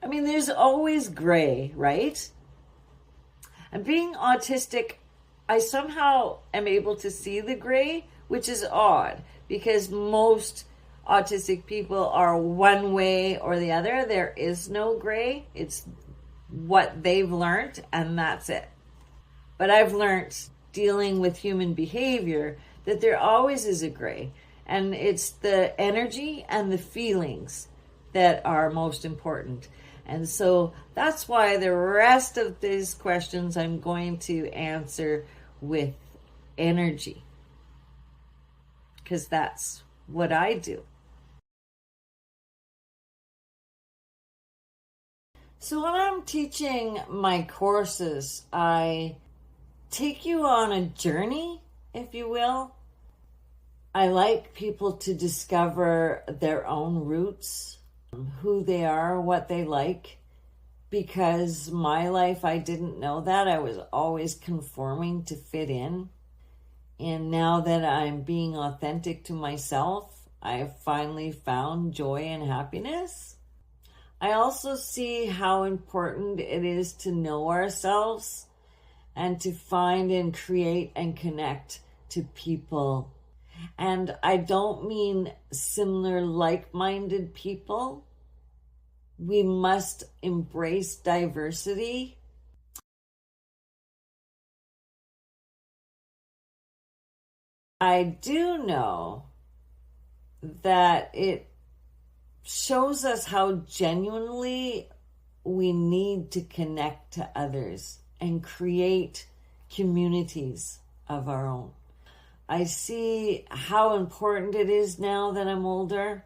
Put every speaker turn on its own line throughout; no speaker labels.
I mean, there's always gray, right? And being autistic, I somehow am able to see the gray, which is odd because most autistic people are one way or the other. There is no gray. It's what they've learned and that's it. But I've learned dealing with human behavior that there always is a gray, and it's the energy and the feelings that are most important. And so that's why the rest of these questions I'm going to answer with energy, because that's what I do. So when I'm teaching my courses, I take you on a journey, if you will. I like people to discover their own roots, who they are, what they like, because my life, I didn't know that. I was always conforming to fit in. And now that I'm being authentic to myself, I have finally found joy and happiness. I also see how important it is to know ourselves and to find and create and connect to people. And I don't mean similar, like-minded people. We must embrace diversity. I do know that it shows us how genuinely we need to connect to others and create communities of our own. I see how important it is now that I'm older.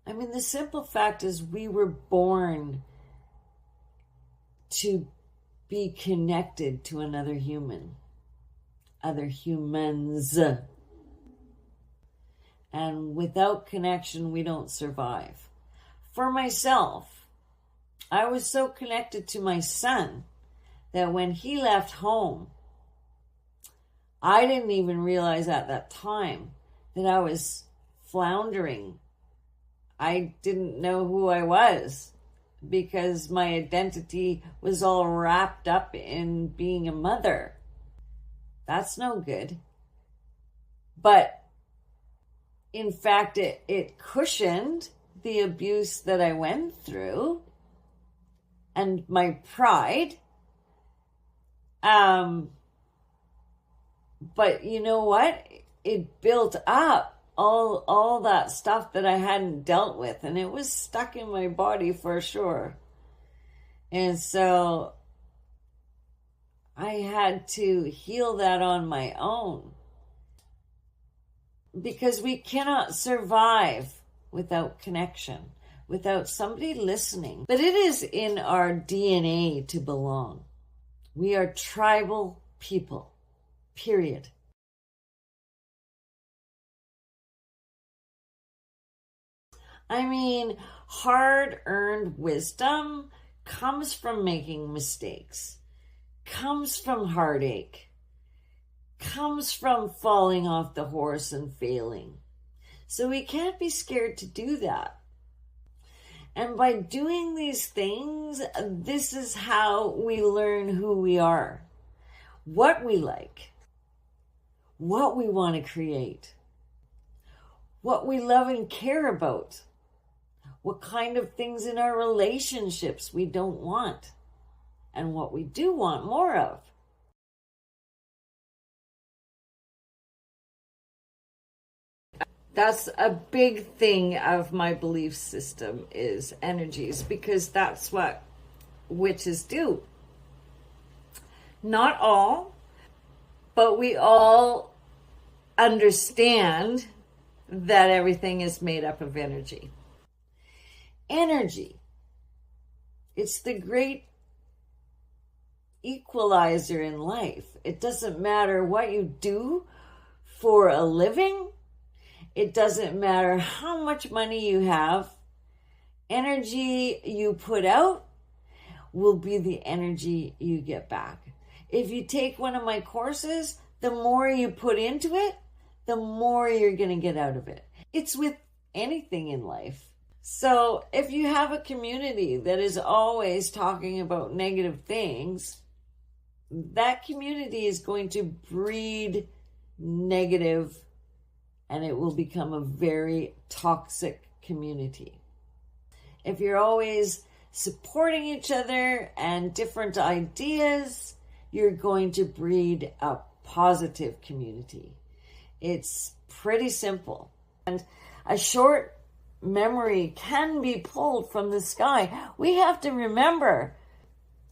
I mean, the simple fact is we were born to be connected to another human, other humans. And without connection, we don't survive. For myself, I was so connected to my son that when he left home, I didn't even realize at that time that I was floundering. I didn't know who I was because my identity was all wrapped up in being a mother. That's no good. But in fact, it cushioned the abuse that I went through and my pride. But you know what? It built up all that stuff that I hadn't dealt with, and it was stuck in my body for sure. And so I had to heal that on my own, because we cannot survive without connection, without somebody listening. But it is in our DNA to belong. We are tribal people. Period. I mean, hard-earned wisdom comes from making mistakes, comes from heartache, comes from falling off the horse and failing. So we can't be scared to do that. And by doing these things, this is how we learn who we are, what we like, what we want to create, what we love and care about, what kind of things in our relationships we don't want, and what we do want more of. That's a big thing of my belief system is energies, because that's what witches do. Not all, but we all understand that everything is made up of energy. Energy. It's the great equalizer in life. It doesn't matter what you do for a living. It doesn't matter how much money you have. Energy you put out will be the energy you get back. If you take one of my courses, the more you put into it, the more you're going to get out of it. It's with anything in life. So if you have a community that is always talking about negative things, that community is going to breed negative, and it will become a very toxic community. If you're always supporting each other and different ideas, you're going to breed a positive community. It's pretty simple. And a short memory can be pulled from the sky. We have to remember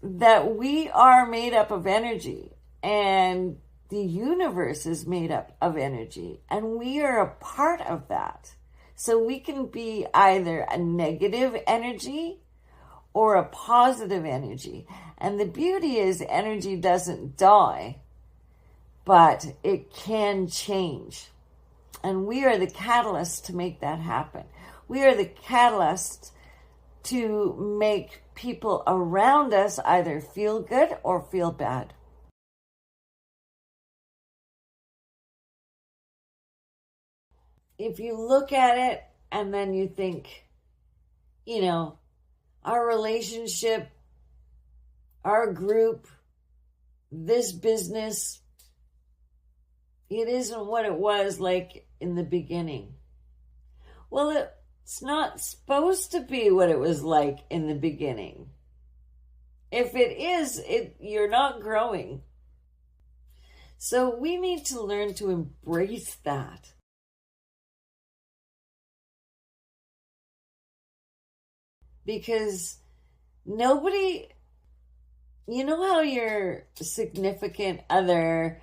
that we are made up of energy, and the universe is made up of energy, and we are a part of that. So we can be either a negative energy or a positive energy. And the beauty is energy doesn't die, but it can change. And we are the catalyst to make that happen. We are the catalyst to make people around us either feel good or feel bad. If you look at it and then you think, our relationship, our group, this business, it isn't what it was like in the beginning. Well, it's not supposed to be what it was like in the beginning. If it is, you're not growing. So we need to learn to embrace that. Because nobody, how your significant other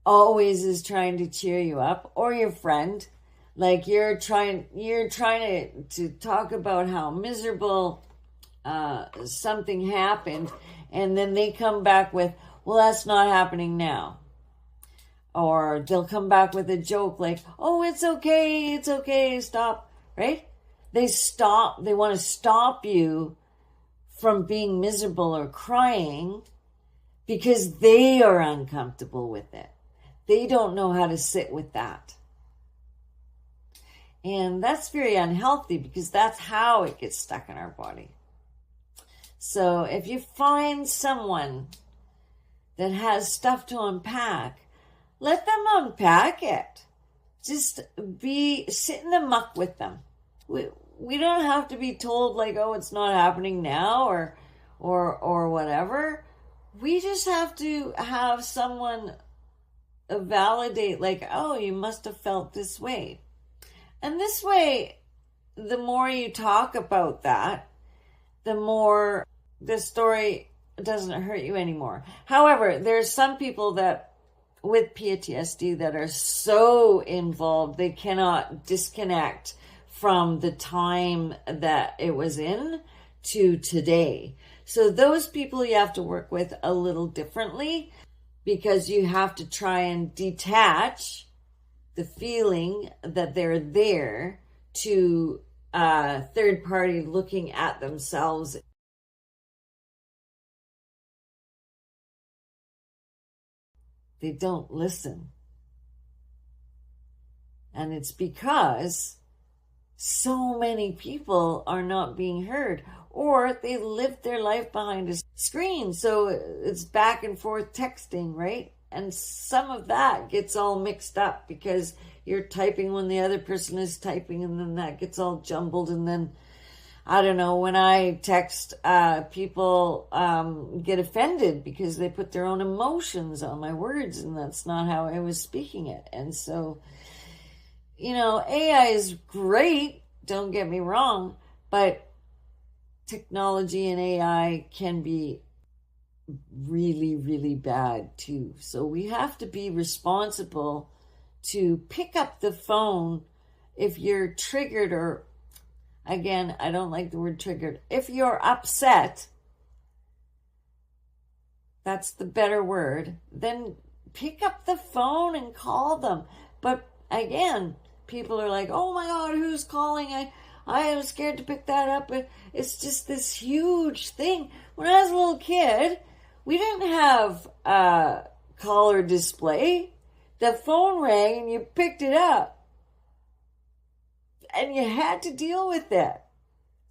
always is trying to cheer you up, or your friend, like you're trying to talk about how miserable something happened, and then they come back with, well, that's not happening now. Or they'll come back with a joke like, oh, it's okay, stop, right? They want to stop you from being miserable or crying because they are uncomfortable with it. They don't know how to sit with that. And that's very unhealthy because that's how it gets stuck in our body. So if you find someone that has stuff to unpack, let them unpack it. Just sit in the muck with them. We don't have to be told like, oh, it's not happening now or whatever. We just have to have someone validate like, oh, you must have felt this way. And this way, the more you talk about that, the more the story doesn't hurt you anymore. However, there's some people that with PTSD that are so involved, they cannot disconnect from the time that it was in to today. So those people you have to work with a little differently, because you have to try and detach the feeling that they're there to a third party looking at themselves. They don't listen. And it's because so many people are not being heard, or they live their life behind a screen. So it's back and forth texting, right? And some of that gets all mixed up because you're typing when the other person is typing, and then that gets all jumbled. And then, I don't know, when I text, people get offended because they put their own emotions on my words, and that's not how I was speaking it. And so, AI is great, don't get me wrong, but technology and AI can be really, really bad too. So we have to be responsible to pick up the phone if you're triggered, or again, I don't like the word triggered. If you're upset, that's the better word, then pick up the phone and call them. But again, people are like, oh my God, who's calling? I am scared to pick that up. It's just this huge thing. When I was a little kid, we didn't have a caller display. The phone rang and you picked it up. And you had to deal with it.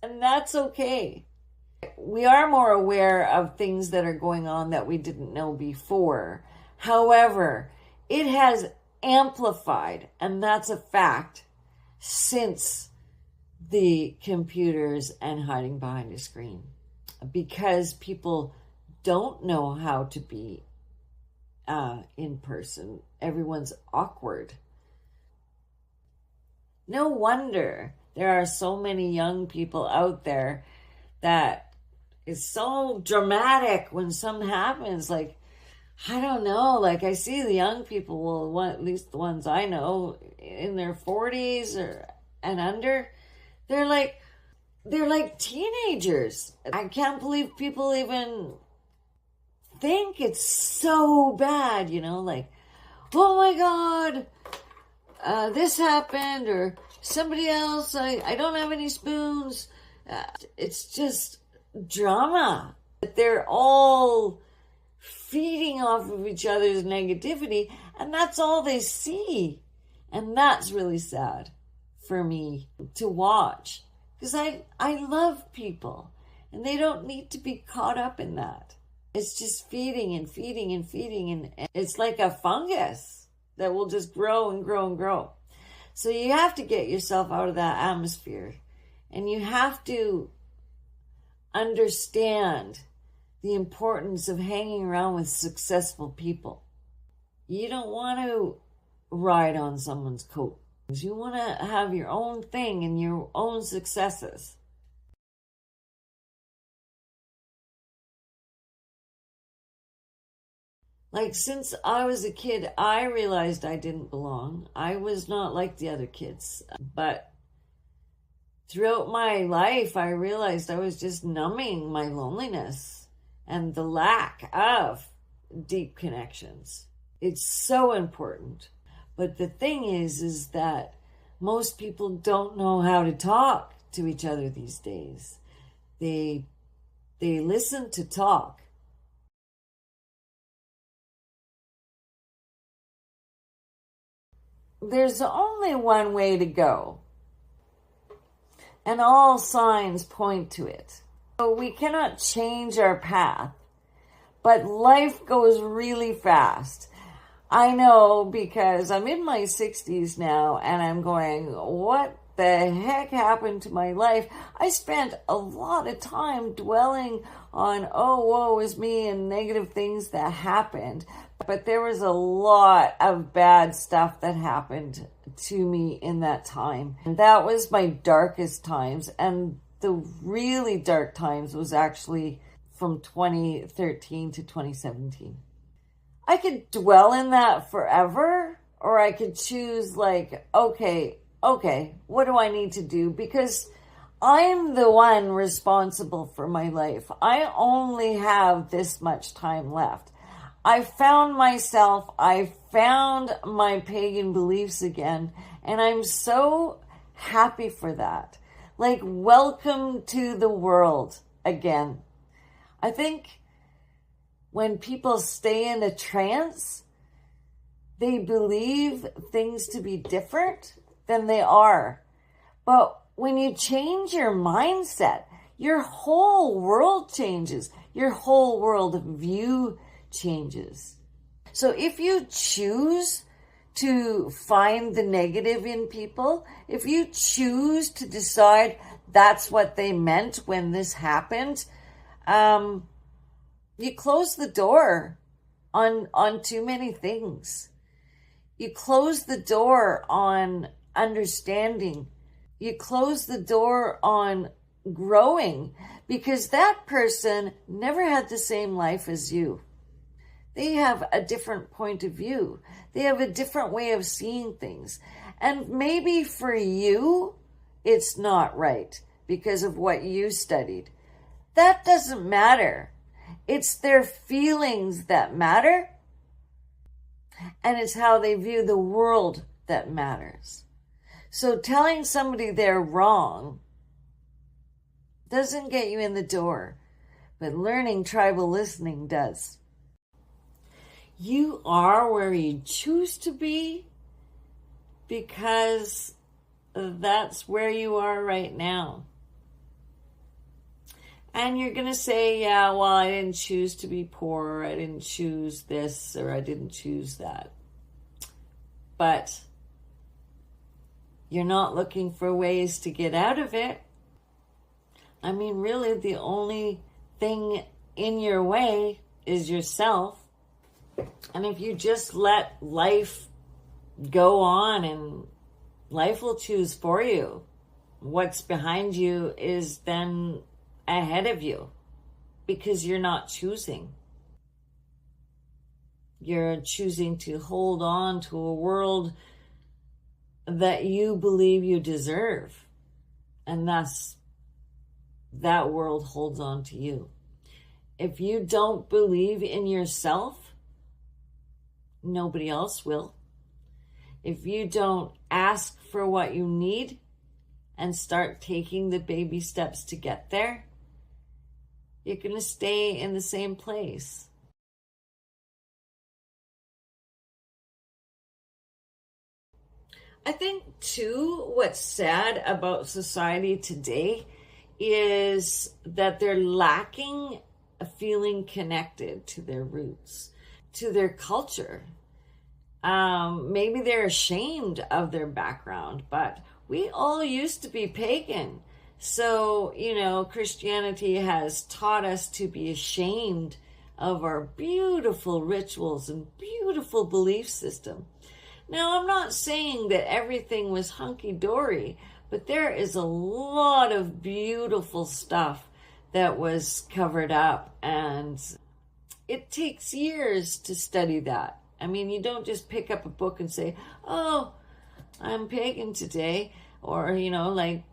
And that's okay. We are more aware of things that are going on that we didn't know before. However, it has amplified, and that's a fact, since the computers and hiding behind a screen. Because people don't know how to be in person. Everyone's awkward. No wonder there are so many young people out there that is so dramatic when something happens. Like, I don't know, like I see the young people, well, at least the ones I know, in their 40s and under, they're like teenagers. I can't believe people even think it's so bad, like, oh my God, this happened, or somebody else, I don't have any spoons. It's just drama. They're all feeding off of each other's negativity, and that's all they see. And that's really sad for me to watch, because I love people, and they don't need to be caught up in that. It's just feeding and feeding and feeding, and it's like a fungus that will just grow and grow and grow. So you have to get yourself out of that atmosphere, and you have to understand the importance of hanging around with successful people. You don't want to ride on someone's coat. You want to have your own thing and your own successes. Like, since I was a kid, I realized I didn't belong. I was not like the other kids. But throughout my life, I realized I was just numbing my loneliness and the lack of deep connections. It's so important. But the thing is that most people don't know how to talk to each other these days. They listen to talk. There's only one way to go, and all signs point to it. So we cannot change our path, but life goes really fast. I know, because I'm in my 60s now, and I'm going, what the heck happened to my life? I spent a lot of time dwelling on, oh, woe is me, and negative things that happened. But there was a lot of bad stuff that happened to me in that time. And that was my darkest times. And the really dark times was actually from 2013 to 2017. I could dwell in that forever, or I could choose, like, okay, what do I need to do? Because I'm the one responsible for my life. I only have this much time left. I found myself, I found my pagan beliefs again, and I'm so happy for that. Like, welcome to the world again. I think when people stay in a trance, they believe things to be different than they are. But when you change your mindset, your whole world changes. Your whole world view changes. So if you choose to find the negative in people, if you choose to decide that's what they meant when this happened, you close the door on too many things. You close the door on understanding. You close the door on growing, because that person never had the same life as you. They have a different point of view. They have a different way of seeing things. And maybe for you, it's not right because of what you studied. That doesn't matter. It's their feelings that matter. And it's how they view the world that matters. So telling somebody they're wrong doesn't get you in the door, but learning tribal listening does. You are where you choose to be, because that's where you are right now. And you're going to say, yeah, well, I didn't choose to be poor, or I didn't choose this, or I didn't choose that. But you're not looking for ways to get out of it. I mean, really, the only thing in your way is yourself. And if you just let life go on, and life will choose for you, what's behind you is then ahead of you, because you're not choosing. You're choosing to hold on to a world that you believe you deserve. And thus, that world holds on to you. If you don't believe in yourself, nobody else will. If you don't ask for what you need and start taking the baby steps to get there, you're going to stay in the same place. I think, too, what's sad about society today is that they're lacking a feeling connected to their roots, to their culture. Maybe they're ashamed of their background, but we all used to be pagan. So, Christianity has taught us to be ashamed of our beautiful rituals and beautiful belief system. Now, I'm not saying that everything was hunky-dory, but there is a lot of beautiful stuff that was covered up, and it takes years to study that. I mean, you don't just pick up a book and say, oh, I'm pagan today, or, like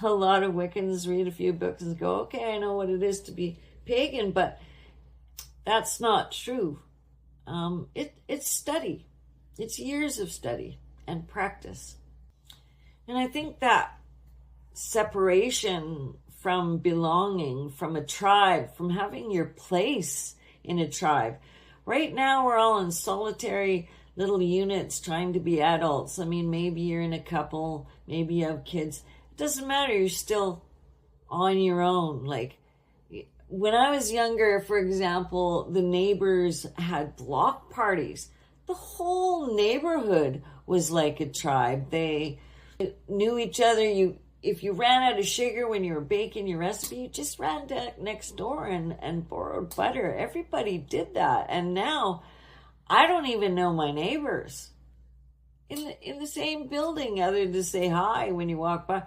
a lot of Wiccans read a few books and go, okay, I know what it is to be pagan, but that's not true. It's study. It's years of study and practice. And I think that separation from belonging, from a tribe, from having your place in a tribe. Right now, we're all in solitary little units trying to be adults. I mean, maybe you're in a couple, maybe you have kids. It doesn't matter. You're still on your own. Like, when I was younger, for example, the neighbors had block parties. The whole neighborhood was like a tribe. They knew each other. If you ran out of sugar when you were baking your recipe, you just ran next door and borrowed butter. Everybody did that. And now I don't even know my neighbors in the same building other than to say hi when you walk by.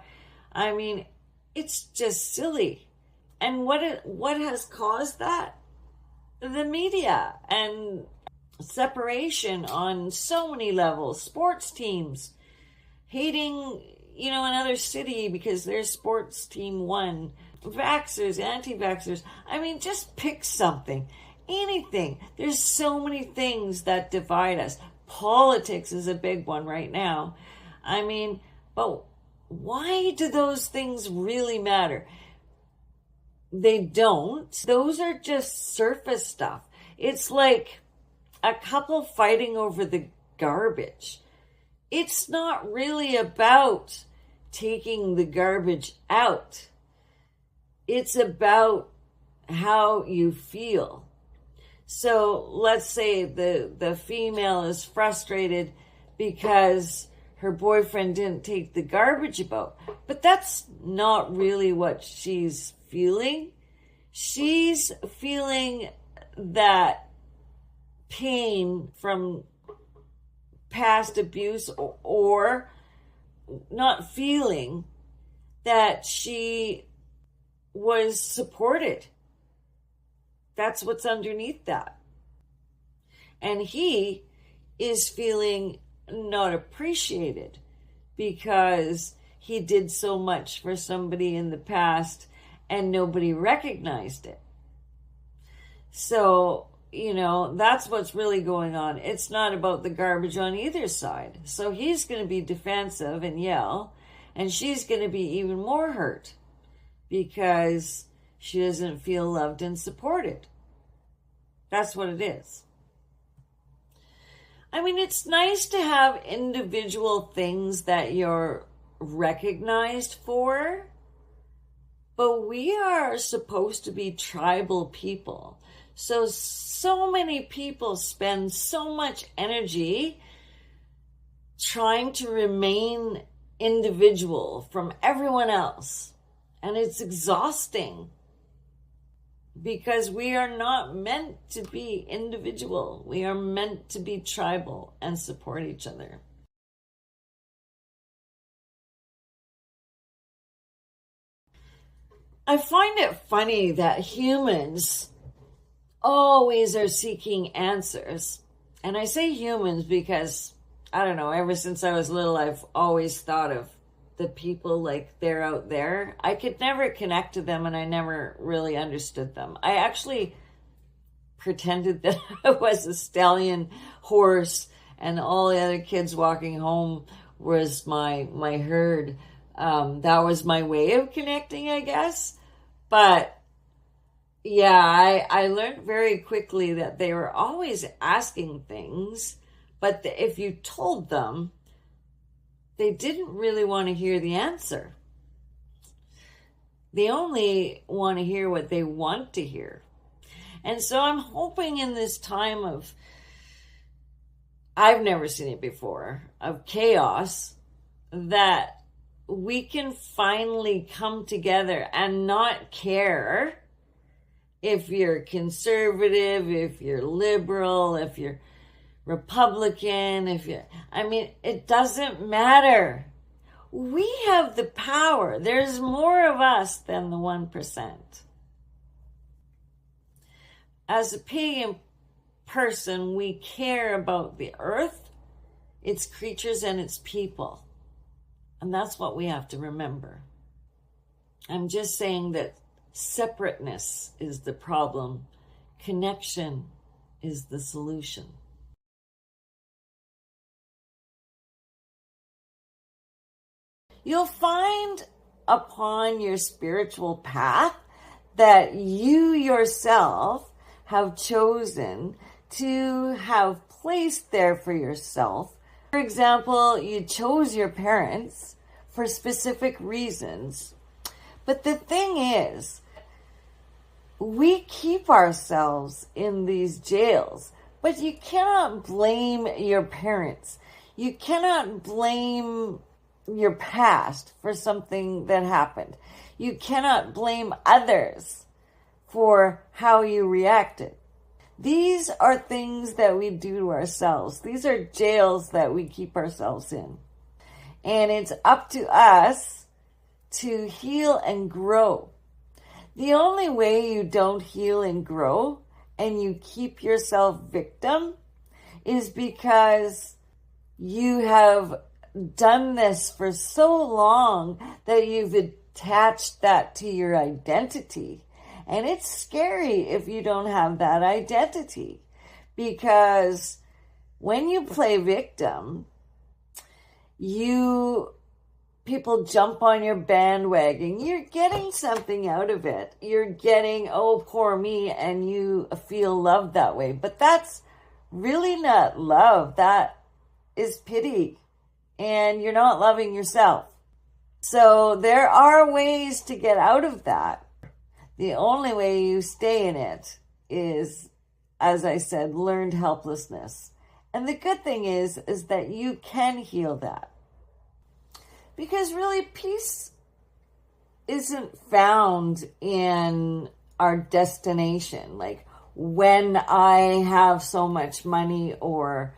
I mean, it's just silly. And what has caused that? The media and separation on so many levels. Sports teams hating, another city because their sports team won. Vaxxers, anti-vaxxers. I mean, just pick something. Anything. There's so many things that divide us. Politics is a big one right now. I mean, but why do those things really matter? They don't. Those are just surface stuff. It's like a couple fighting over the garbage. It's not really about taking the garbage out. It's about how you feel. So let's say the female is frustrated because her boyfriend didn't take the garbage out. But that's not really what she's feeling. She's feeling that pain from past abuse, or not feeling that she was supported. That's what's underneath that. And he is feeling not appreciated because he did so much for somebody in the past and nobody recognized it. So, that's what's really going on. It's not about the garbage on either side. So he's going to be defensive and yell, and she's going to be even more hurt because she doesn't feel loved and supported. That's what it is. I mean, it's nice to have individual things that you're recognized for, But we are supposed to be tribal people. So many people spend so much energy trying to remain individual from everyone else. And it's exhausting because we are not meant to be individual. We are meant to be tribal and support each other. I find it funny that humans always are seeking answers. And I say humans because, I don't know, ever since I was little, I've always thought of the people like they're out there. I could never connect to them and I never really understood them. I actually pretended that I was a stallion horse and all the other kids walking home was my herd. That was my way of connecting, I guess. But yeah, I learned very quickly that they were always asking things, but if you told them, they didn't really want to hear the answer. They only want to hear what they want to hear. And so I'm hoping in this time of, I've never seen it before, of chaos, that we can finally come together and not care if you're conservative, if you're liberal, if you're Republican, it doesn't matter. We have the power. There's more of us than the 1%. As a pagan person, we care about the earth, its creatures, and its people. And that's what we have to remember. I'm just saying that separateness is the problem. Connection is the solution. You'll find upon your spiritual path that you yourself have chosen to have placed there for yourself. For example, you chose your parents for specific reasons. But the thing is, we keep ourselves in these jails, but you cannot blame your parents. You cannot blame your past for something that happened. You cannot blame others for how you reacted. These are things that we do to ourselves. These are jails that we keep ourselves in. And it's up to us to heal and grow. The only way you don't heal and grow and you keep yourself victim is because you have done this for so long that you've attached that to your identity. And it's scary if you don't have that identity, because when you play victim, people jump on your bandwagon. You're getting something out of it. You're getting, oh, poor me, and you feel loved that way. But that's really not love. That is pity. And you're not loving yourself. So there are ways to get out of that. The only way you stay in it is, as I said, learned helplessness. And the good thing is that you can heal that. Because really, peace isn't found in our destination. Like when I have so much money, or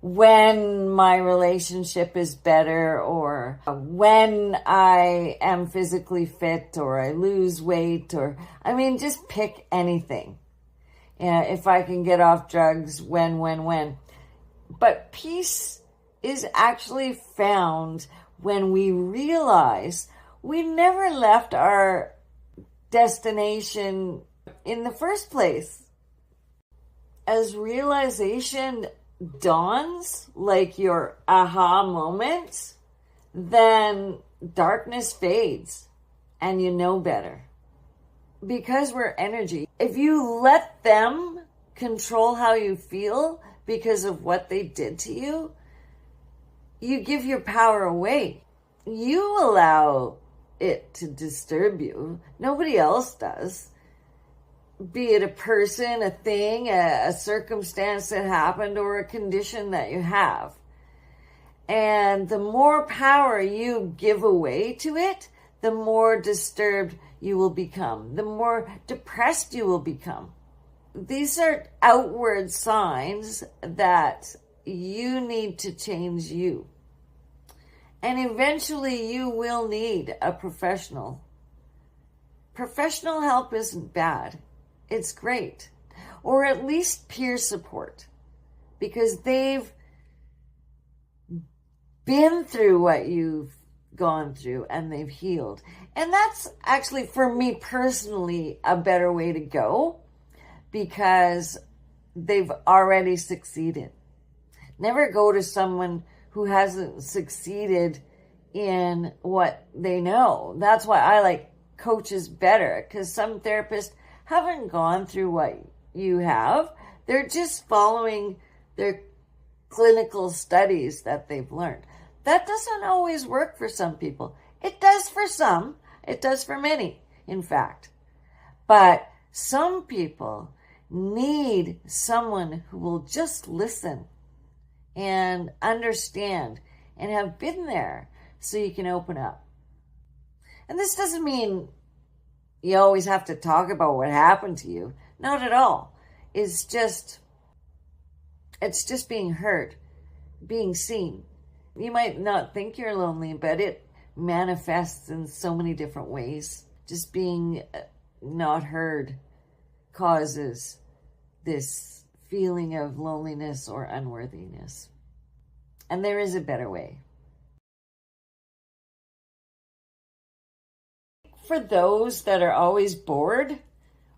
when my relationship is better, or when I am physically fit, or I lose weight, or just pick anything. If I can get off drugs, when. But peace is actually found when we realize we never left our destination in the first place. As realization dawns, like your aha moment, then darkness fades and you know better. Because we're energy. If you let them control how you feel because of what they did to you, you give your power away. You allow it to disturb you. Nobody else does. Be it a person, a thing, a circumstance that happened, or a condition that you have. And the more power you give away to it, the more disturbed you will become, the more depressed you will become. These are outward signs that you need to change you. And eventually you will need a professional. Professional help isn't bad. It's great. Or at least peer support. Because they've been through what you've gone through and they've healed. And that's actually, for me personally, a better way to go, because they've already succeeded. Never go to someone who hasn't succeeded in what they know. That's why I like coaches better, because some therapists haven't gone through what you have. They're just following their clinical studies that they've learned. That doesn't always work for some people. It does for some. It does for many, in fact. But some people need someone who will just listen and understand and have been there so you can open up. And this doesn't mean you always have to talk about what happened to you. Not at all. It's just being heard, being seen. You might not think you're lonely, but it manifests in so many different ways. Just being not heard causes this feeling of loneliness or unworthiness. And there is a better way. For those that are always bored,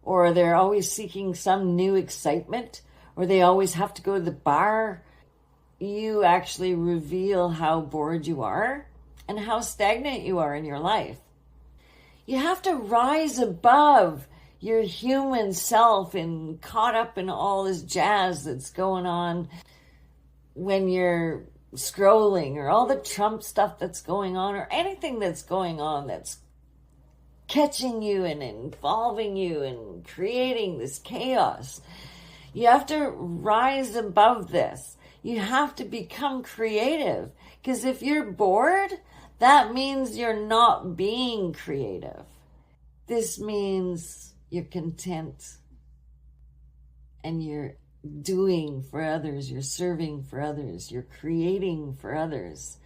or they're always seeking some new excitement, or they always have to go to the bar, you actually reveal how bored you are and how stagnant you are in your life. You have to rise above your human self and caught up in all this jazz that's going on when you're scrolling, or all the Trump stuff that's going on, or anything that's going on that's catching you and involving you and creating this chaos. You have to rise above this. You have to become creative, because if you're bored, that means you're not being creative. This means you're content and you're doing for others, you're serving for others, you're creating for others.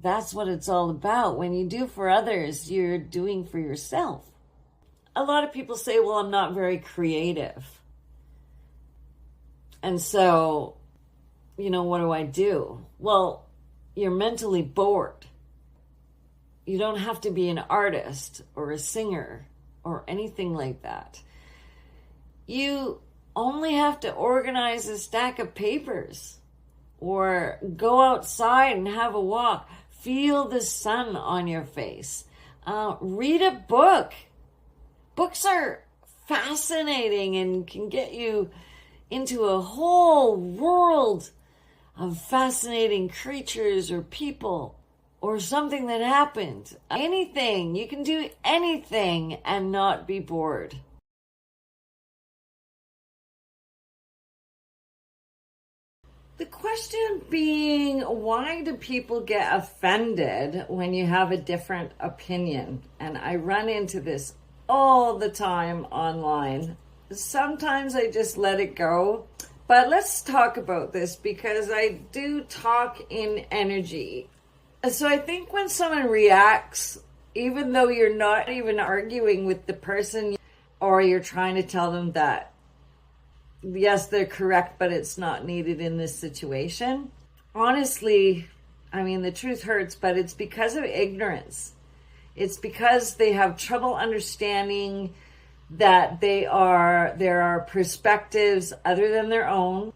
That's what it's all about. When you do for others, you're doing for yourself. A lot of people say, well, I'm not very creative. And so, what do I do? Well, you're mentally bored. You don't have to be an artist or a singer or anything like that. You only have to organize a stack of papers, or go outside and have a walk. Feel the sun on your face. Read a book. Books are fascinating and can get you into a whole world of fascinating creatures or people or something that happened. Anything. You can do anything and not be bored. The question being, why do people get offended when you have a different opinion? And I run into this all the time online. Sometimes I just let it go. But let's talk about this, because I do talk in energy. So I think when someone reacts, even though you're not even arguing with the person, or you're trying to tell them that, yes, they're correct, but it's not needed in this situation. Honestly, the truth hurts, but it's because of ignorance. It's because they have trouble understanding that there are perspectives other than their own.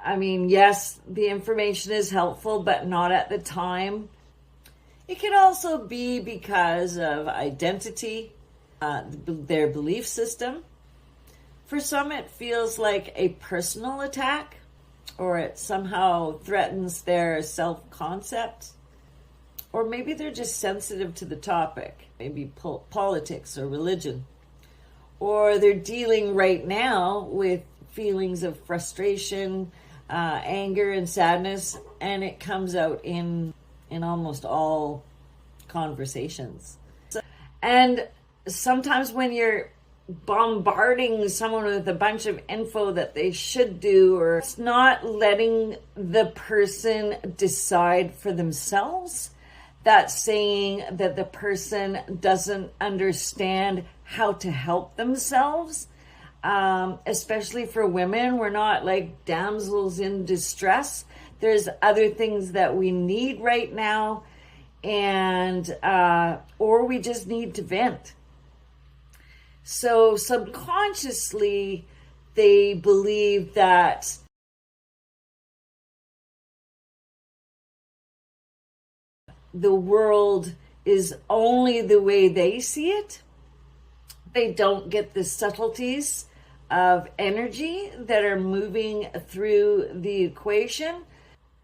Yes, the information is helpful, but not at the time. It can also be because of identity, their belief system. For some, it feels like a personal attack, or it somehow threatens their self-concept or maybe they're just sensitive to the topic, maybe politics or religion, or they're dealing right now with feelings of frustration, anger, and sadness, and it comes out in almost all conversations. And sometimes when you're bombarding someone with a bunch of info that they should do, or it's not letting the person decide for themselves, that's saying that the person doesn't understand how to help themselves. Especially for women, we're not like damsels in distress. There's other things that we need right now, and or we just need to vent. So subconsciously, they believe that the world is only the way they see it. They don't get the subtleties of energy that are moving through the equation,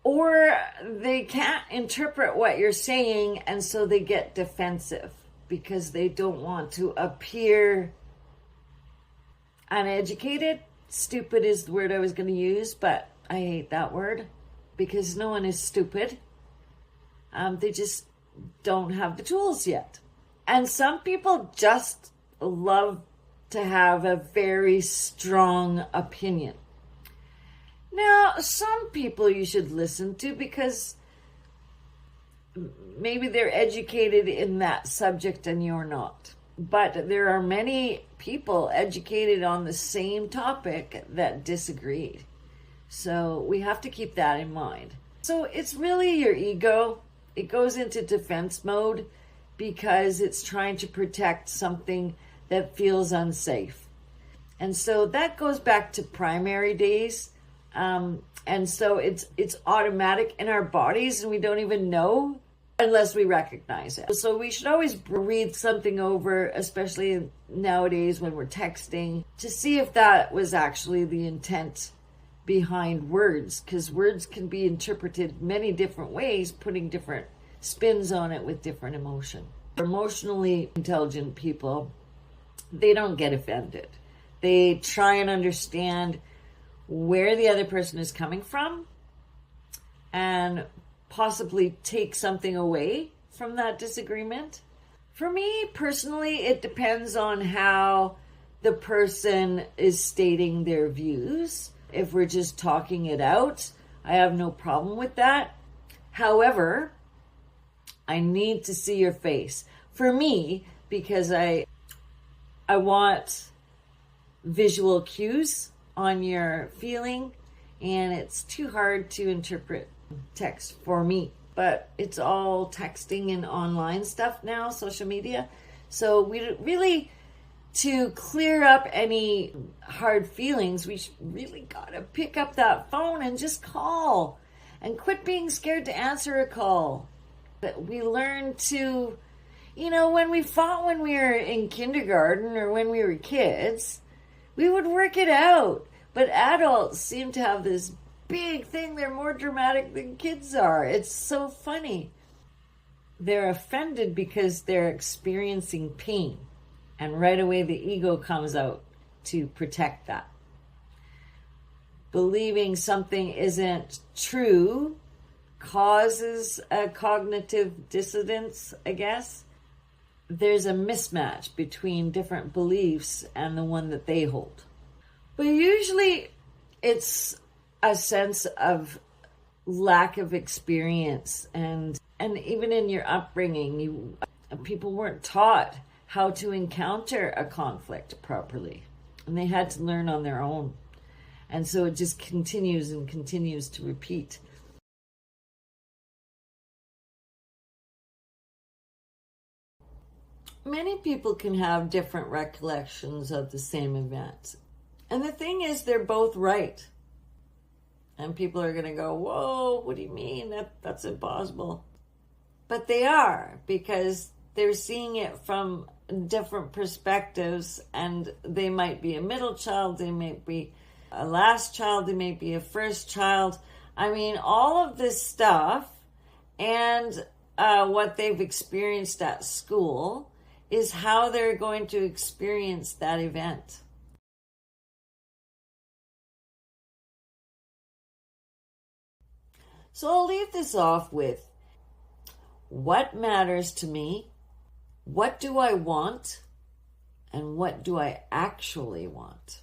or they can't interpret what you're saying, and so they get defensive because they don't want to appear uneducated. Stupid is the word I was going to use, but I hate that word because no one is stupid. They just don't have the tools yet. And some people just love to have a very strong opinion. Now, some people you should listen to because maybe they're educated in that subject and you're not. But there are many people educated on the same topic that disagreed. So we have to keep that in mind. So it's really your ego. It goes into defense mode because it's trying to protect something that feels unsafe. And so that goes back to primary days. And so it's automatic in our bodies and we don't even know unless we recognize it. So we should always read something over, especially nowadays when we're texting, to see if that was actually the intent behind words, because words can be interpreted many different ways, putting different spins on it with different emotion. Emotionally intelligent people, they don't get offended. They try and understand where the other person is coming from and possibly take something away from that disagreement. For me personally, it depends on how the person is stating their views. If we're just talking it out, I have no problem with that. However, I need to see your face. For me, because I want visual cues on your feeling, and it's too hard to interpret text for me. But it's all texting and online stuff now, social media. So we really, to clear up any hard feelings, we really gotta pick up that phone and just call, and quit being scared to answer a call. That we learn to, when we fought when we were in kindergarten or when we were kids, we would work it out. But adults seem to have this big thing. They're more dramatic than kids are. It's so funny. They're offended because they're experiencing pain. And right away the ego comes out to protect that. Believing something isn't true causes a cognitive dissonance, I guess. There's a mismatch between different beliefs and the one that they hold. But usually it's a sense of lack of experience, and even in your upbringing, people weren't taught how to encounter a conflict properly, and they had to learn on their own. And so it just continues and continues to repeat. Many people can have different recollections of the same event. And the thing is, they're both right. And people are going to go, whoa, what do you mean? That's impossible. But they are, because they're seeing it from different perspectives, and they might be a middle child, they might be a last child, they may be a first child. I mean, all of this stuff. And what they've experienced at school is how they're going to experience that event. So I'll leave this off with, what matters to me? What do I want? And what do I actually want?